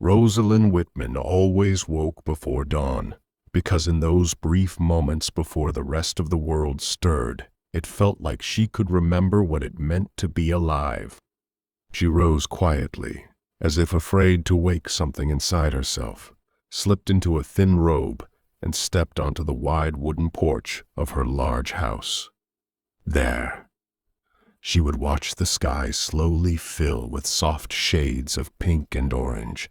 Rosalyn Whitman always woke before dawn, because in those brief moments before the rest of the world stirred, it felt like she could remember what it meant to be alive. She rose quietly, as if afraid to wake something inside herself, slipped into a thin robe, and stepped onto the wide wooden porch of her large house. There, she would watch the sky slowly fill with soft shades of pink and orange,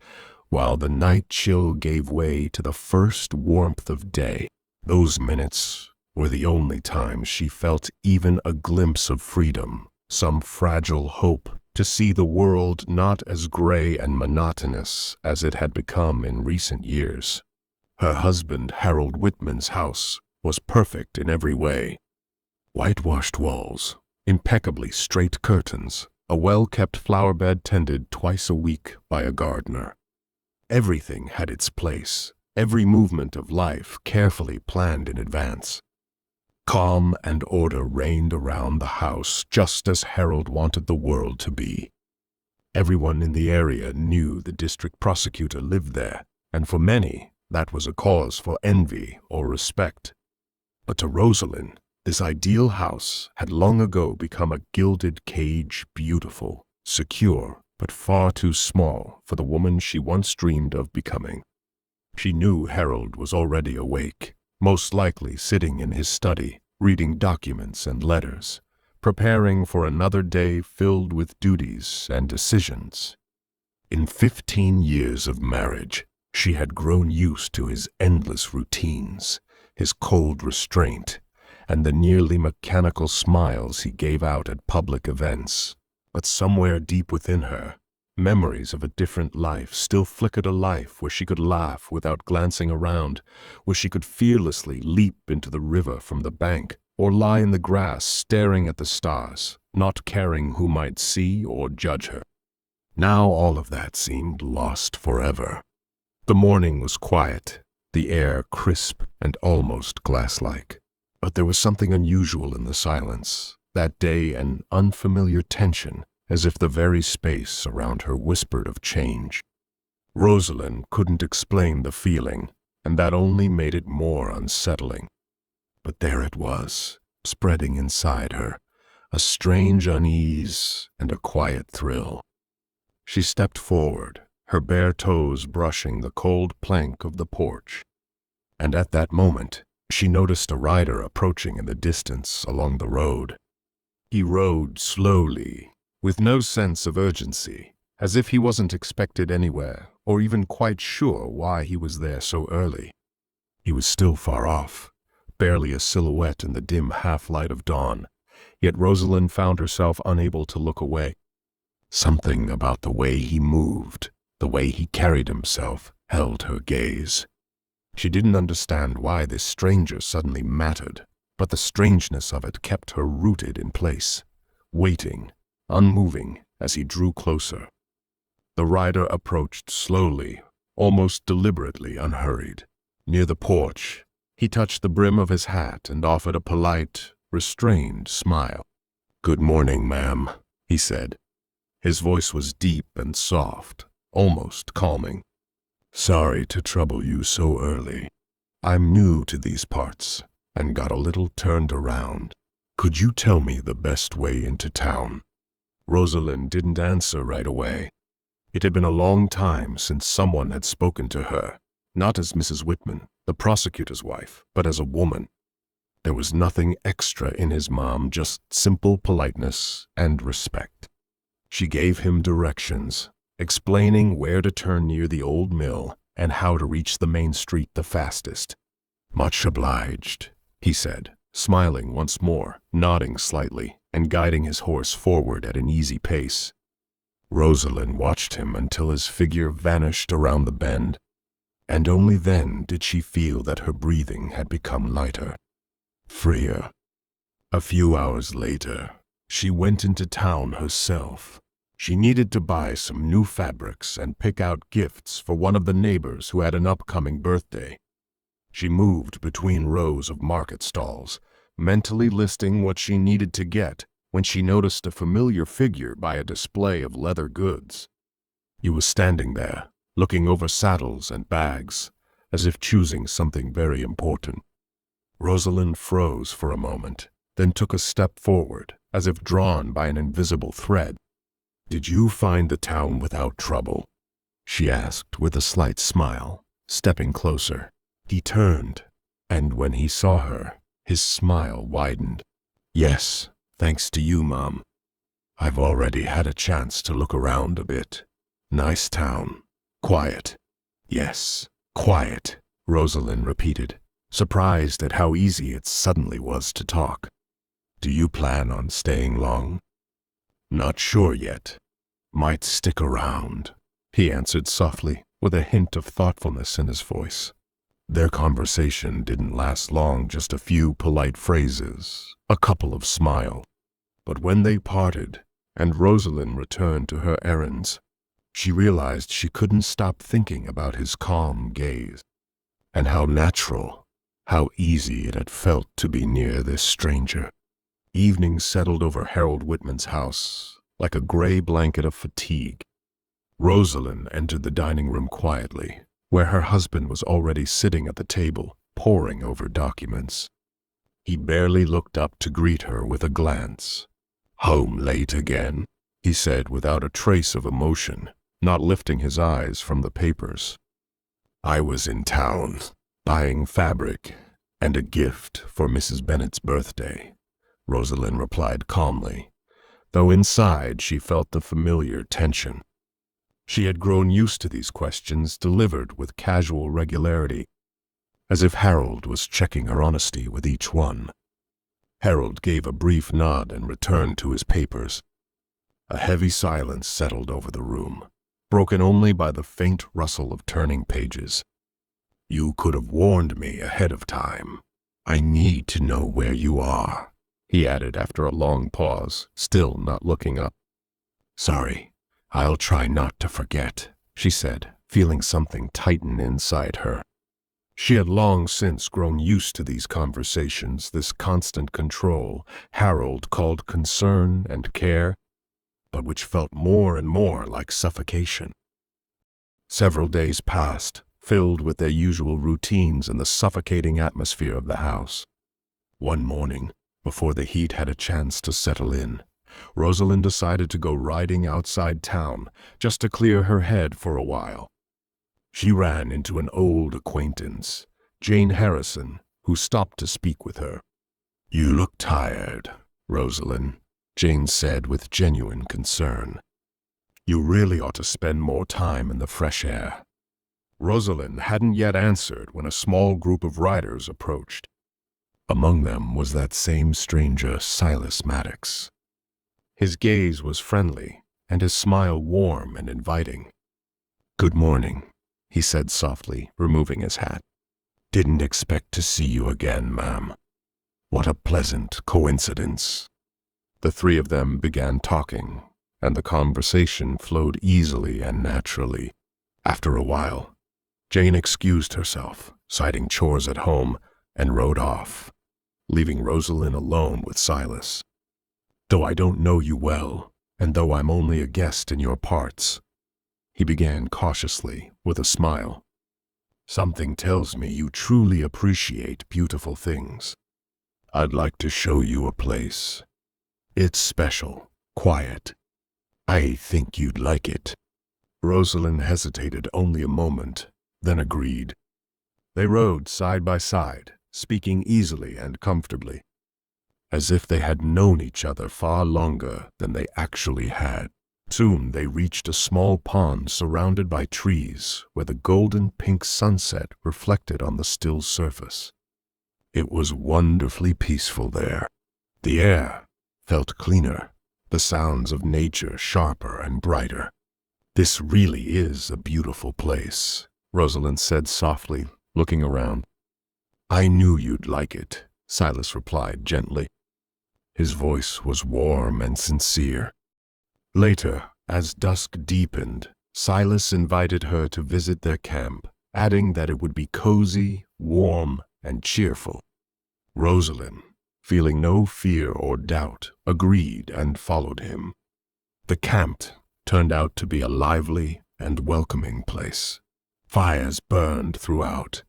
while the night chill gave way to the first warmth of day. Those minutes were the only times she felt even a glimpse of freedom, some fragile hope to see the world not as gray and monotonous as it had become in recent years. Her husband, Harold Whitman's house, was perfect in every way. Whitewashed walls, impeccably straight curtains, a well-kept flower bed tended twice a week by a gardener. Everything had its place, every movement of life carefully planned in advance. Calm and order reigned around the house, just as Harold wanted the world to be. Everyone in the area knew the district prosecutor lived there, and for many, that was a cause for envy or respect. But to Rosalyn, this ideal house had long ago become a gilded cage, beautiful, secure, but far too small for the woman she once dreamed of becoming. She knew Harold was already awake, most likely sitting in his study, reading documents and letters, preparing for another day filled with duties and decisions. In 15 years of marriage, she had grown used to his endless routines, his cold restraint, and the nearly mechanical smiles he gave out at public events. But somewhere deep within her, memories of a different life still flickered, a life where she could laugh without glancing around, where she could fearlessly leap into the river from the bank, or lie in the grass staring at the stars, not caring who might see or judge her. Now all of that seemed lost forever. The morning was quiet, the air crisp and almost glass-like. But there was something unusual in the silence, that day, an unfamiliar tension, as if the very space around her whispered of change. Rosalyn couldn't explain the feeling, and that only made it more unsettling. But there it was, spreading inside her, a strange unease and a quiet thrill. She stepped forward, her bare toes brushing the cold plank of the porch. And at that moment, she noticed a rider approaching in the distance along the road. He rode slowly, with no sense of urgency, as if he wasn't expected anywhere, or even quite sure why he was there so early. He was still far off, barely a silhouette in the dim half-light of dawn, yet Rosalyn found herself unable to look away. Something about the way he moved, the way he carried himself, held her gaze. She didn't understand why this stranger suddenly mattered, but the strangeness of it kept her rooted in place, waiting, unmoving as he drew closer. The rider approached slowly, almost deliberately unhurried. Near the porch, he touched the brim of his hat and offered a polite, restrained smile. "Good morning, ma'am," he said. His voice was deep and soft, almost calming. "Sorry to trouble you so early. I'm new to these parts and got a little turned around. Could you tell me the best way into town?" Rosalyn didn't answer right away. It had been a long time since someone had spoken to her, not as Mrs. Whitman, the prosecutor's wife, but as a woman. There was nothing extra in his mom, just simple politeness and respect. She gave him directions, explaining where to turn near the old mill and how to reach the main street the fastest. "Much obliged," he said, smiling once more, nodding slightly, and guiding his horse forward at an easy pace. Rosalyn watched him until his figure vanished around the bend, and only then did she feel that her breathing had become lighter, freer. A few hours later, she went into town herself. She needed to buy some new fabrics and pick out gifts for one of the neighbors who had an upcoming birthday. She moved between rows of market stalls, mentally listing what she needed to get, when she noticed a familiar figure by a display of leather goods. He was standing there, looking over saddles and bags, as if choosing something very important. Rosalyn froze for a moment, then took a step forward, as if drawn by an invisible thread. "Did you find the town without trouble?" she asked with a slight smile, stepping closer. He turned, and when he saw her, his smile widened. "Yes, thanks to you, Mom. I've already had a chance to look around a bit. Nice town. Quiet." "Yes, quiet," Rosalyn repeated, surprised at how easy it suddenly was to talk. "Do you plan on staying long?" "Not sure yet. Might stick around," he answered softly, with a hint of thoughtfulness in his voice. Their conversation didn't last long, just a few polite phrases, a couple of smiles. But when they parted, and Rosalyn returned to her errands, she realized she couldn't stop thinking about his calm gaze, and how natural, how easy it had felt to be near this stranger. Evening settled over Harold Whitman's house, like a gray blanket of fatigue. Rosalyn entered the dining room quietly, where her husband was already sitting at the table, poring over documents. He barely looked up to greet her with a glance. "Home late again?" he said without a trace of emotion, not lifting his eyes from the papers. "I was in town, buying fabric and a gift for Mrs. Bennett's birthday," Rosalyn replied calmly, though inside she felt the familiar tension. She had grown used to these questions delivered with casual regularity, as if Harold was checking her honesty with each one. Harold gave a brief nod and returned to his papers. A heavy silence settled over the room, broken only by the faint rustle of turning pages. "You could have warned me ahead of time. I need to know where you are," he added after a long pause, still not looking up. "Sorry. I'll try not to forget," she said, feeling something tighten inside her. She had long since grown used to these conversations, this constant control Harold called concern and care, but which felt more and more like suffocation. Several days passed, filled with their usual routines and the suffocating atmosphere of the house. One morning, before the heat had a chance to settle in, Rosalyn decided to go riding outside town just to clear her head for a while. She ran into an old acquaintance, Jane Harrison, who stopped to speak with her. "You look tired, Rosalyn," Jane said with genuine concern. "You really ought to spend more time in the fresh air." Rosalyn hadn't yet answered when a small group of riders approached. Among them was that same stranger, Sylas Maddox. His gaze was friendly, and his smile warm and inviting. "Good morning," he said softly, removing his hat. "Didn't expect to see you again, ma'am. What a pleasant coincidence." The three of them began talking, and the conversation flowed easily and naturally. After a while, Jane excused herself, citing chores at home, and rode off, leaving Rosalyn alone with Sylas. "Though I don't know you well, and though I'm only a guest in your parts," he began cautiously, with a smile, "something tells me you truly appreciate beautiful things. I'd like to show you a place. It's special, quiet. I think you'd like it." Rosalyn hesitated only a moment, then agreed. They rode side by side, speaking easily and comfortably, as if they had known each other far longer than they actually had. Soon they reached a small pond surrounded by trees where the golden pink sunset reflected on the still surface. It was wonderfully peaceful there. The air felt cleaner, the sounds of nature sharper and brighter. "This really is a beautiful place," Rosalyn said softly, looking around. "I knew you'd like it," Sylas replied gently. His voice was warm and sincere. Later, as dusk deepened, Sylas invited her to visit their camp, adding that it would be cozy, warm, and cheerful. Rosalyn, feeling no fear or doubt, agreed and followed him. The camp turned out to be a lively, and welcoming place. Fires burned throughout,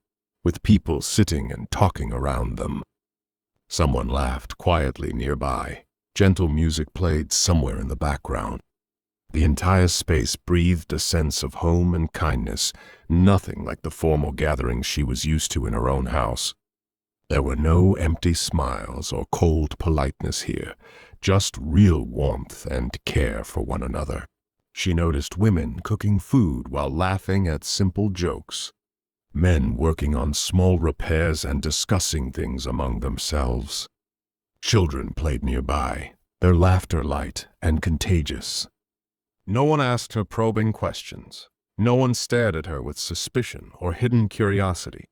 with people sitting and talking around them. Someone laughed quietly nearby. Gentle music played somewhere in the background. The entire space breathed a sense of home and kindness, nothing like the formal gatherings she was used to in her own house. There were no empty smiles or cold politeness here, just real warmth and care for one another. She noticed women cooking food while laughing at simple jokes, men working on small repairs and discussing things among themselves. Children played nearby, their laughter light and contagious. No one asked her probing questions. No one stared at her with suspicion or hidden curiosity.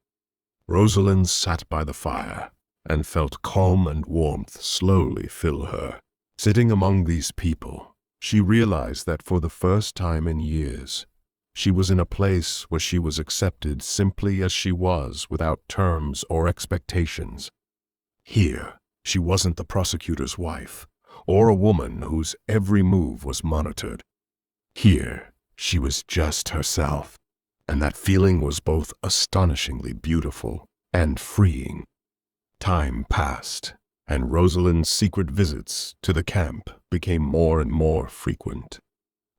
Rosalyn sat by the fire and felt calm and warmth slowly fill her. Sitting among these people, she realized that for the first time in years, she was in a place where she was accepted simply as she was without terms or expectations. Here, she wasn't the prosecutor's wife or a woman whose every move was monitored. Here, she was just herself, and that feeling was both astonishingly beautiful and freeing. Time passed, and Rosalyn's secret visits to the camp became more and more frequent.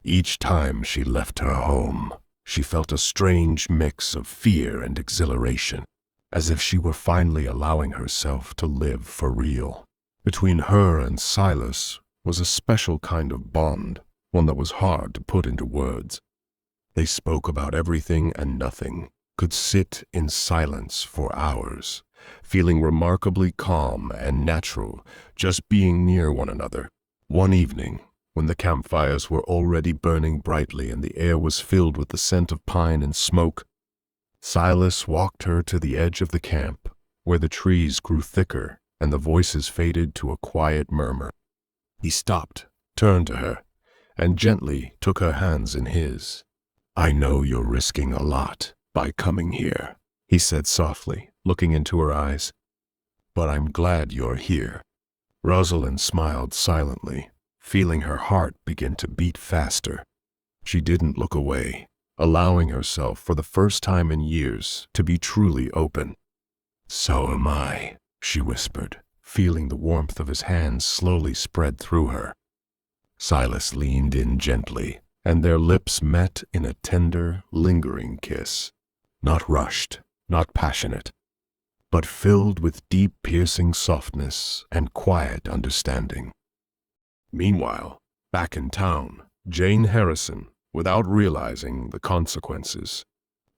Each time she left her home, she felt a strange mix of fear and exhilaration, as if she were finally allowing herself to live for real. Between her and Sylas was a special kind of bond, one that was hard to put into words. They spoke about everything and nothing, could sit in silence for hours, feeling remarkably calm and natural just being near one another. One evening, when the campfires were already burning brightly and the air was filled with the scent of pine and smoke, Sylas walked her to the edge of the camp, where the trees grew thicker and the voices faded to a quiet murmur. He stopped, turned to her, and gently took her hands in his. "I know you're risking a lot by coming here," he said softly, looking into her eyes. "But I'm glad you're here." Rosalyn smiled silently, feeling her heart begin to beat faster. She didn't look away, allowing herself for the first time in years to be truly open. "So am I," she whispered, feeling the warmth of his hands slowly spread through her. Sylas leaned in gently, and their lips met in a tender, lingering kiss. Not rushed, not passionate, but filled with deep, piercing softness and quiet understanding. Meanwhile, back in town, Jane Harrison, without realizing the consequences,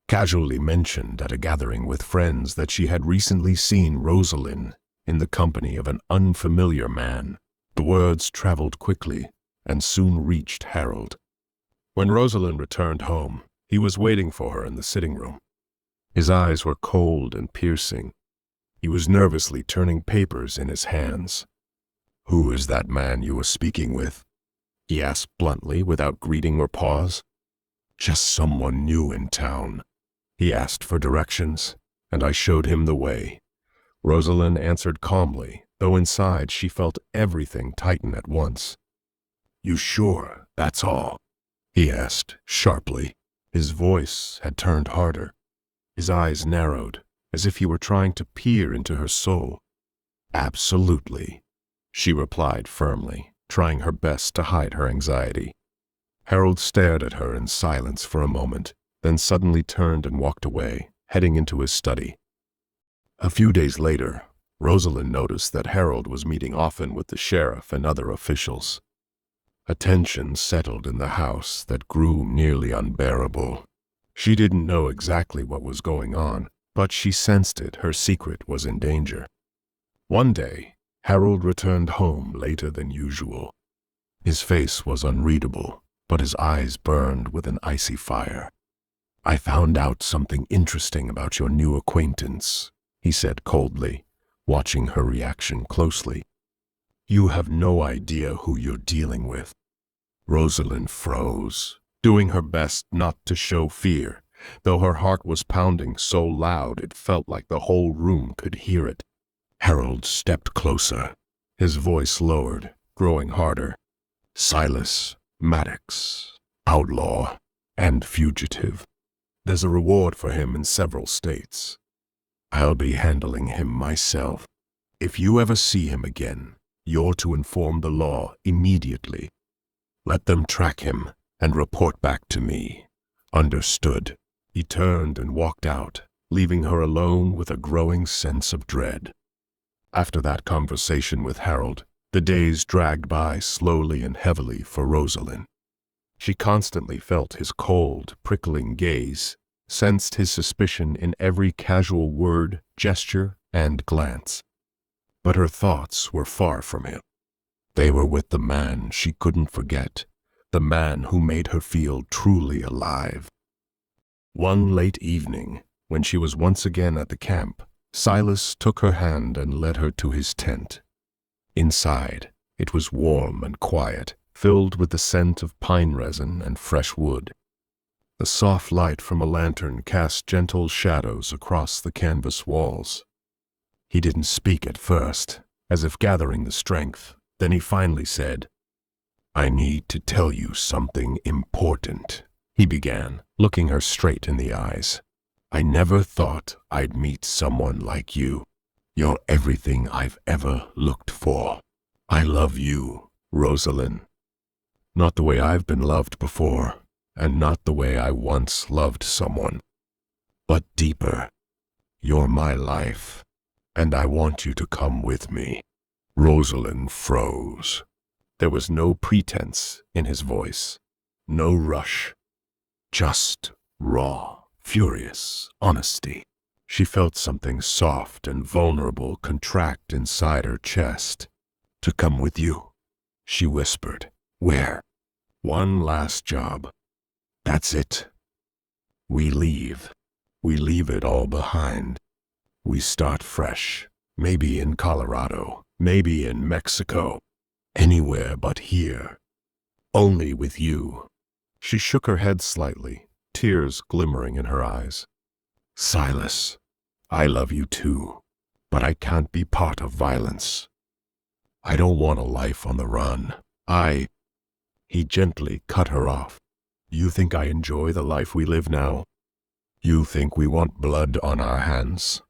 casually mentioned at a gathering with friends that she had recently seen Rosalyn in the company of an unfamiliar man. The words traveled quickly and soon reached Harold. When Rosalyn returned home, he was waiting for her in the sitting room. His eyes were cold and piercing. He was nervously turning papers in his hands. "Who is that man you were speaking with?" he asked bluntly without greeting or pause. "Just someone new in town." He asked for directions, and I showed him the way. Rosalyn answered calmly, though inside she felt everything tighten at once. "You sure that's all?" he asked sharply. His voice had turned harder. His eyes narrowed, as if he were trying to peer into her soul. "Absolutely," she replied firmly, trying her best to hide her anxiety. Harold stared at her in silence for a moment, then suddenly turned and walked away, heading into his study. A few days later, Rosalyn noticed that Harold was meeting often with the sheriff and other officials. A tension settled in the house that grew nearly unbearable. She didn't know exactly what was going on, but she sensed it. Her secret was in danger. One day, Harold returned home later than usual. His face was unreadable, but his eyes burned with an icy fire. "I found out something interesting about your new acquaintance," he said coldly, watching her reaction closely. "You have no idea who you're dealing with." Rosalyn froze, doing her best not to show fear, though her heart was pounding so loud it felt like the whole room could hear it. Harold stepped closer, his voice lowered, growing harder. "Sylas, Maddox, Outlaw, and fugitive. There's a reward for him in several states. I'll be handling him myself. If you ever see him again, you're to inform the law immediately. Let them track him and report back to me. Understood." He turned and walked out, leaving her alone with a growing sense of dread. After that conversation with Harold, the days dragged by slowly and heavily for Rosalyn. She constantly felt his cold, prickling gaze, sensed his suspicion in every casual word, gesture, and glance. But her thoughts were far from him. They were with the man she couldn't forget, the man who made her feel truly alive. One late evening, when she was once again at the camp, Sylas took her hand and led her to his tent. Inside, it was warm and quiet, filled with the scent of pine resin and fresh wood. The soft light from a lantern cast gentle shadows across the canvas walls. He didn't speak at first, as if gathering the strength. Then he finally said, "I need to tell you something important," he began, looking her straight in the eyes. "I never thought I'd meet someone like you. You're everything I've ever looked for. I love you, Rosalyn. Not the way I've been loved before, and not the way I once loved someone, but deeper. You're my life, and I want you to come with me." Rosalyn froze. There was no pretense in his voice, no rush, just raw, furious honesty. She felt something soft and vulnerable contract inside her chest. "To come with you," she whispered. "Where?" "One last job. That's it. We leave. We leave it all behind. We start fresh, maybe in Colorado, maybe in Mexico, anywhere but here. Only with you." She shook her head slightly, tears glimmering in her eyes. "Sylas, I love you too, but I can't be part of violence. I don't want a life on the run. He gently cut her off. "You think I enjoy the life we live now? You think we want blood on our hands?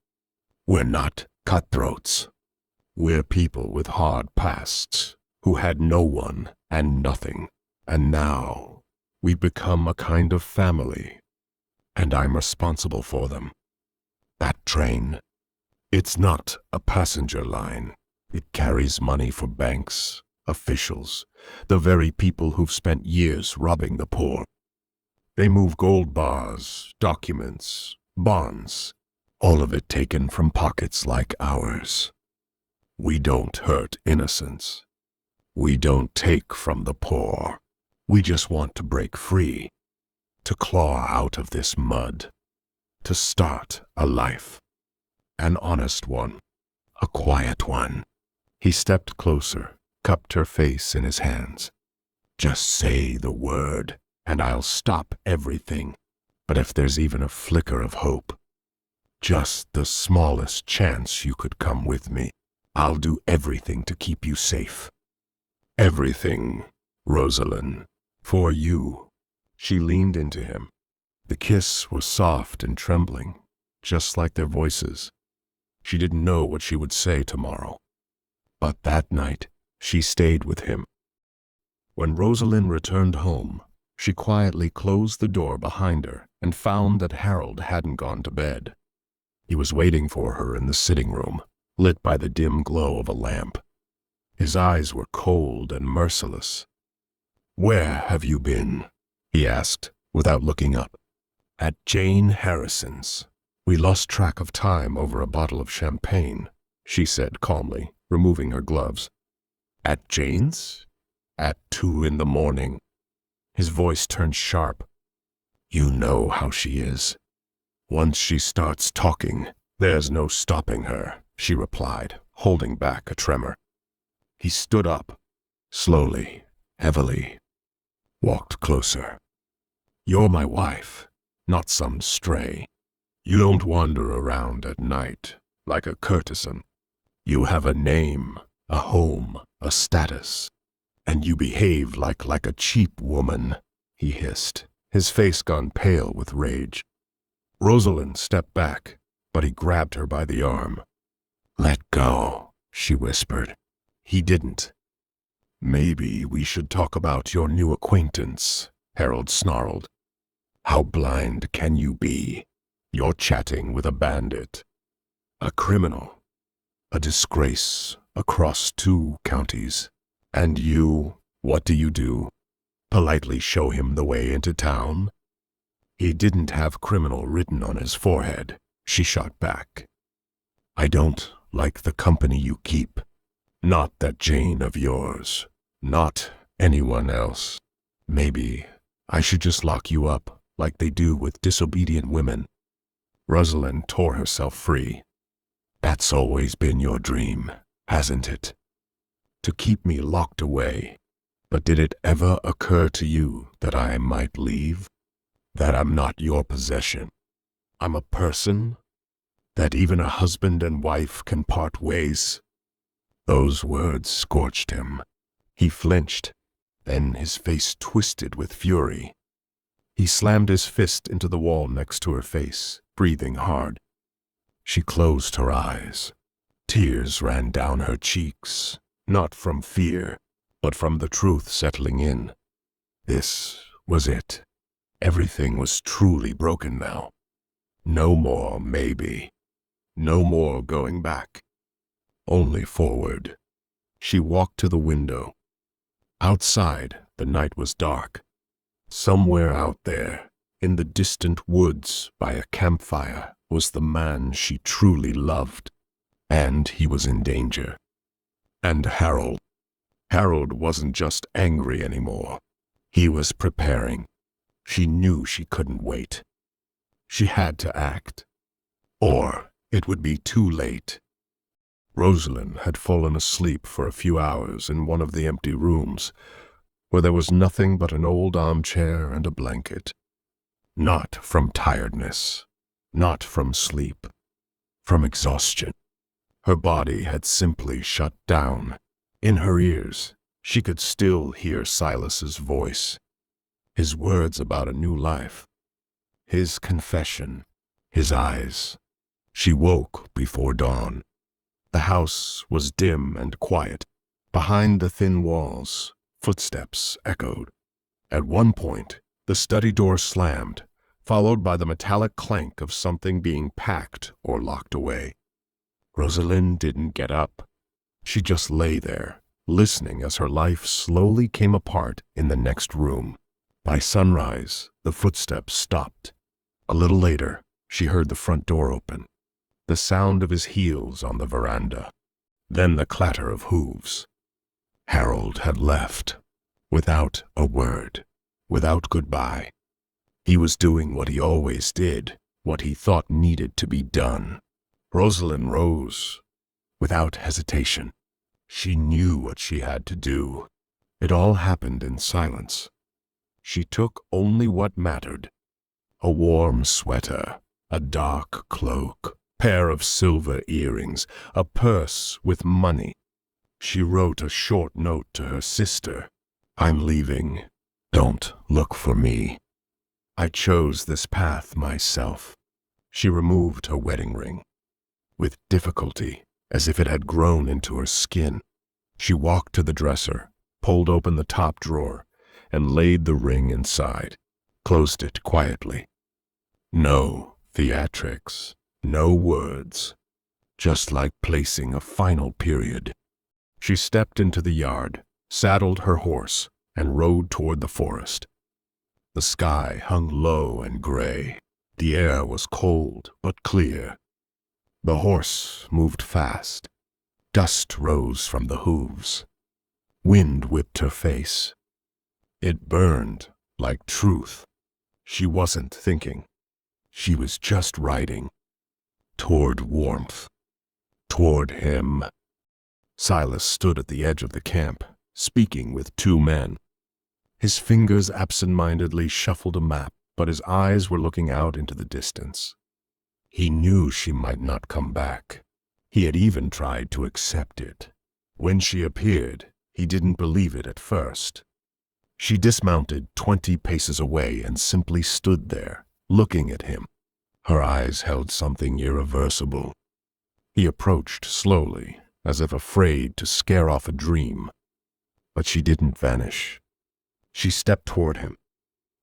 We're not cutthroats. We're people with hard pasts who had no one and nothing, and now we've become a kind of family, and I'm responsible for them. That train, it's not a passenger line. It carries money for banks, officials, the very people who've spent years robbing the poor. They move gold bars, documents, bonds, all of it taken from pockets like ours. We don't hurt innocents. We don't take from the poor. We just want to break free, to claw out of this mud, to start a life. An honest one, a quiet one." He stepped closer, cupped her face in his hands. "Just say the word, and I'll stop everything. But if there's even a flicker of hope, just the smallest chance you could come with me, I'll do everything to keep you safe. Everything, Rosalyn, for you." She leaned into him. The kiss was soft and trembling, just like their voices. She didn't know what she would say tomorrow. But that night, she stayed with him. When Rosalyn returned home, she quietly closed the door behind her and found that Harold hadn't gone to bed. He was waiting for her in the sitting room, lit by the dim glow of a lamp. His eyes were cold and merciless. "Where have you been?" he asked, without looking up. "At Jane Harrison's. We lost track of time over a bottle of champagne," she said calmly, removing her gloves. "At Jane's? At 2 in the morning." His voice turned sharp. "You know how she is. Once she starts talking, there's no stopping her," she replied, holding back a tremor. He stood up, slowly, heavily, walked closer. "You're my wife, not some stray. You don't wander around at night like a courtesan. You have a name, a home, a status, and you behave like a cheap woman," he hissed, his face gone pale with rage. Rosalyn stepped back, but he grabbed her by the arm. "Let go," she whispered. He didn't. "Maybe we should talk about your new acquaintance," Harold snarled. "How blind can you be? You're chatting with a bandit, a criminal, a disgrace across 2 counties. And you, what do? Politely show him the way into town?" "He didn't have criminal written on his forehead," she shot back. "I don't like the company you keep. Not that Jane of yours. Not anyone else. Maybe I should just lock you up like they do with disobedient women." Rosalyn tore herself free. "That's always been your dream, hasn't it? To keep me locked away. But did it ever occur to you that I might leave? That I'm not your possession? I'm a person? That even a husband and wife can part ways?" Those words scorched him. He flinched, then his face twisted with fury. He slammed his fist into the wall next to her face, breathing hard. She closed her eyes. Tears ran down her cheeks, not from fear, but from the truth settling in. This was it. Everything was truly broken now. No more maybe. No more going back. Only forward. She walked to the window. Outside, the night was dark. Somewhere out there, in the distant woods by a campfire, was the man she truly loved. And he was in danger. And Harold. Harold wasn't just angry anymore. He was preparing. She knew she couldn't wait. She had to act. Or it would be too late. Rosalyn had fallen asleep for a few hours in one of the empty rooms, where there was nothing but an old armchair and a blanket. Not from tiredness, not from sleep, from exhaustion. Her body had simply shut down. In her ears, she could still hear Sylas's voice, his words about a new life, his confession, his eyes. She woke before dawn. The house was dim and quiet. Behind the thin walls, footsteps echoed. At one point, the study door slammed, followed by the metallic clank of something being packed or locked away. Rosalyn didn't get up. She just lay there, listening as her life slowly came apart in the next room. By sunrise, the footsteps stopped. A little later, she heard the front door open, the sound of his heels on the veranda, then the clatter of hooves. Harold had left, without a word, without goodbye. He was doing what he always did, what he thought needed to be done. Rosalyn rose, without hesitation. She knew what she had to do. It all happened in silence. She took only what mattered. A warm sweater, a dark cloak, pair of silver earrings, a purse with money. She wrote a short note to her sister. "I'm leaving. Don't look for me. I chose this path myself." She removed her wedding ring. With difficulty, as if it had grown into her skin, she walked to the dresser, pulled open the top drawer, and laid the ring inside, closed it quietly. No theatrics, no words, just like placing a final period. She stepped into the yard, saddled her horse, and rode toward the forest. The sky hung low and gray. The air was cold but clear. The horse moved fast. Dust rose from the hooves. Wind whipped her face. It burned like truth. She wasn't thinking. She was just riding. Toward warmth. Toward him. Sylas stood at the edge of the camp, speaking with 2 men. His fingers absent-mindedly shuffled a map, but his eyes were looking out into the distance. He knew she might not come back. He had even tried to accept it. When she appeared, he didn't believe it at first. She dismounted 20 paces away and simply stood there, looking at him. Her eyes held something irreversible. He approached slowly, as if afraid to scare off a dream. But she didn't vanish. She stepped toward him.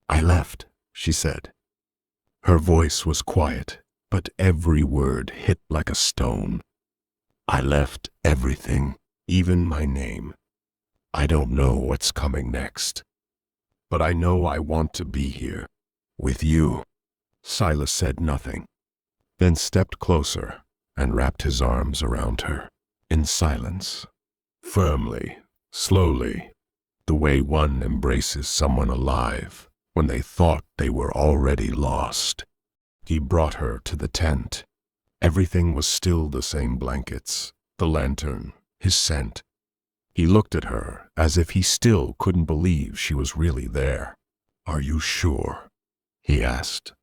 "I left," she said. Her voice was quiet, but every word hit like a stone. "I left everything, even my name. I don't know what's coming next. But I know I want to be here, with you." Sylas said nothing, then stepped closer and wrapped his arms around her, in silence. Firmly, slowly, the way one embraces someone alive when they thought they were already lost. He brought her to the tent. Everything was still the same: blankets, the lantern, his scent. He looked at her as if he still couldn't believe she was really there. "Are you sure?" he asked.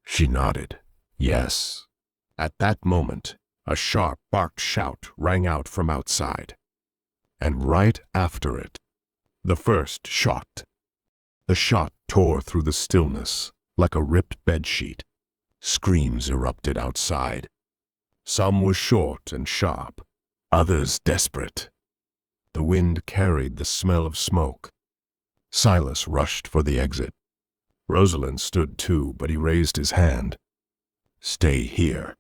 She nodded. "Yes." At that moment, a sharp, barked shout rang out from outside. And right after it, the first shot. The shot tore through the stillness like a ripped bedsheet. Screams erupted outside. Some were short and sharp, others desperate. The wind carried the smell of smoke. Sylas rushed for the exit. Rosalyn stood too, but he raised his hand. "Stay here.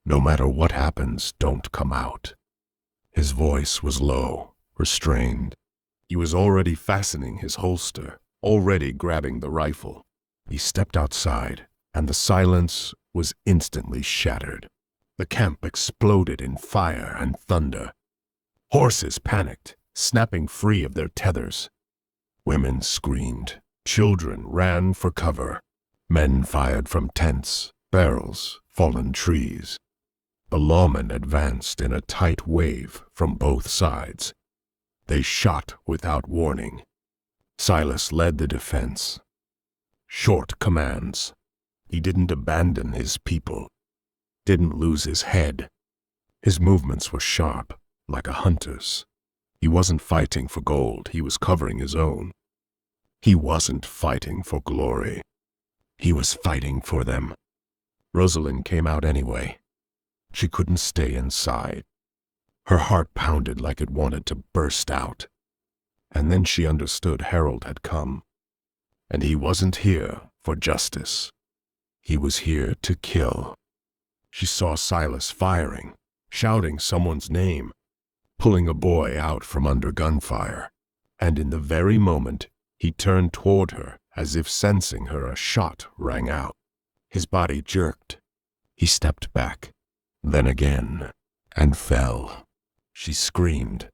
No matter what happens, don't come out." His voice was low, restrained. He was already fastening his holster, already grabbing the rifle. He stepped outside, and the silence was instantly shattered. The camp exploded in fire and thunder. Horses panicked, snapping free of their tethers. Women screamed. Children ran for cover. Men fired from tents, barrels, fallen trees. The lawmen advanced in a tight wave from both sides. They shot without warning. Sylas led the defense. Short commands. He didn't abandon his people. Didn't lose his head. His movements were sharp, like a hunter's. He wasn't fighting for gold, he was covering his own. He wasn't fighting for glory. He was fighting for them. Rosalyn came out anyway. She couldn't stay inside. Her heart pounded like it wanted to burst out. And then she understood Harold had come. And he wasn't here for justice. He was here to kill. She saw Sylas firing, shouting someone's name, pulling a boy out from under gunfire. And in the very moment he turned toward her, as if sensing her, a shot rang out. His body jerked. He stepped back, then again, and fell. She screamed.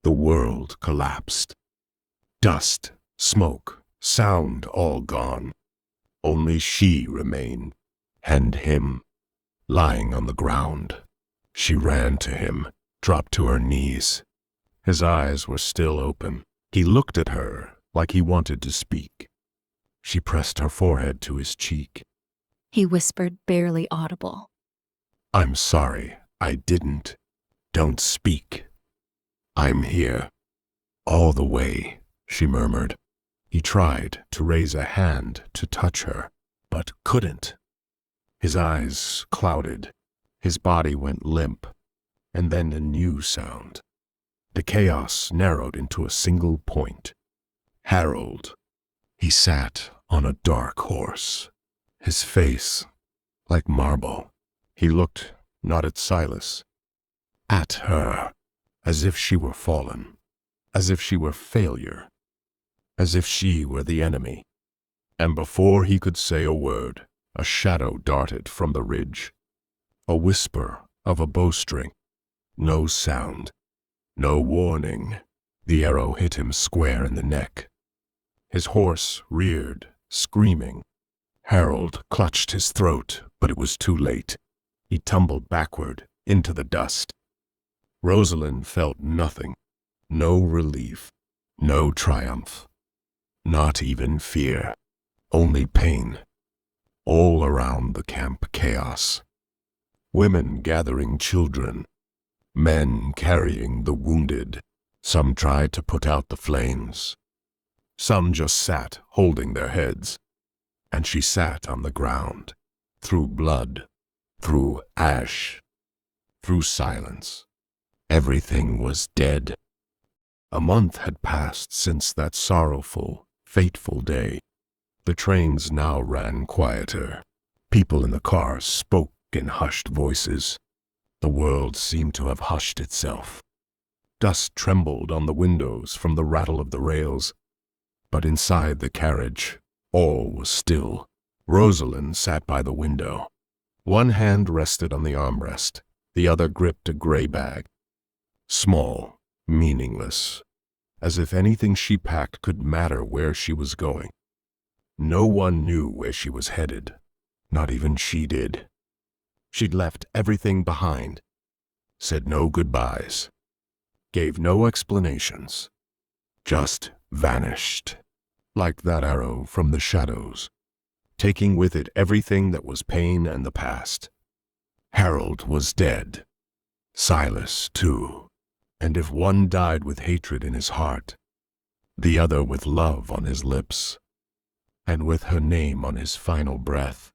The world collapsed. Dust, smoke, sound all gone. Only she remained, and him, lying on the ground. She ran to him, dropped to her knees. His eyes were still open. He looked at her like he wanted to speak. She pressed her forehead to his cheek. He whispered, barely audible. "I'm sorry, I didn't. Don't speak. I'm here." "All the way," she murmured. He tried to raise a hand to touch her, but couldn't. His eyes clouded. His body went limp. And then a new sound. The chaos narrowed into a single point. Harold. He sat on a dark horse, his face like marble. He looked not at Sylas, at her, as if she were fallen, as if she were failure, as if she were the enemy. And before he could say a word, a shadow darted from the ridge, a whisper of a bowstring. No sound, no warning. The arrow hit him square in the neck. His horse reared, screaming. Harold clutched his throat, but it was too late. He tumbled backward into the dust. Rosalyn felt nothing, no relief, no triumph, not even fear, only pain. All around the camp, chaos. Women gathering children, men carrying the wounded. Some tried to put out the flames. Some just sat, holding their heads. And she sat on the ground, through blood, through ash, through silence. Everything was dead. A month had passed since that sorrowful, fateful day. The trains now ran quieter. People in the cars spoke in hushed voices. The world seemed to have hushed itself. Dust trembled on the windows from the rattle of the rails. But inside the carriage, all was still. Rosalyn sat by the window. One hand rested on the armrest, the other gripped a gray bag. Small, meaningless, as if anything she packed could matter where she was going. No one knew where she was headed, not even she did. She'd left everything behind, said no goodbyes, gave no explanations, just vanished, like that arrow from the shadows, taking with it everything that was pain and the past. Harold was dead. Sylas, too. And if one died with hatred in his heart, the other with love on his lips, and with her name on his final breath.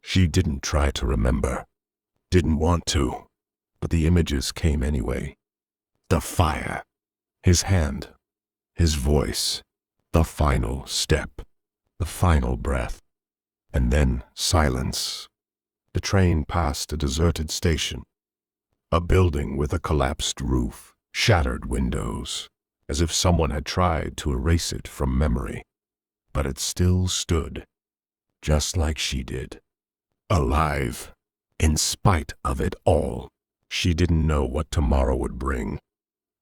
She didn't try to remember, didn't want to, but the images came anyway. The fire, his hand, his voice, the final step, the final breath, and then silence. The train passed a deserted station, a building with a collapsed roof, shattered windows, as if someone had tried to erase it from memory. But it still stood, just like she did, alive, in spite of it all. She didn't know what tomorrow would bring,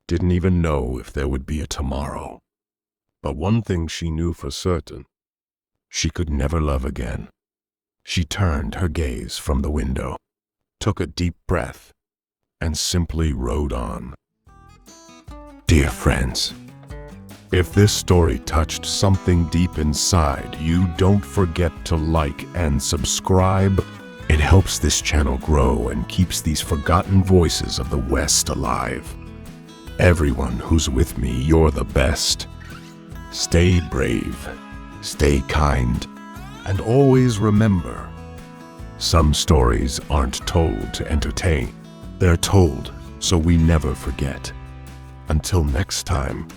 didn't even know if there would be a tomorrow. But one thing she knew for certain, she could never love again. She turned her gaze from the window, took a deep breath, and simply rode on. Dear friends, if this story touched something deep inside you, don't forget to like and subscribe. It helps this channel grow and keeps these forgotten voices of the West alive. Everyone who's with me, you're the best. Stay brave, stay kind, and always remember, some stories aren't told to entertain. They're told so we never forget. Until next time.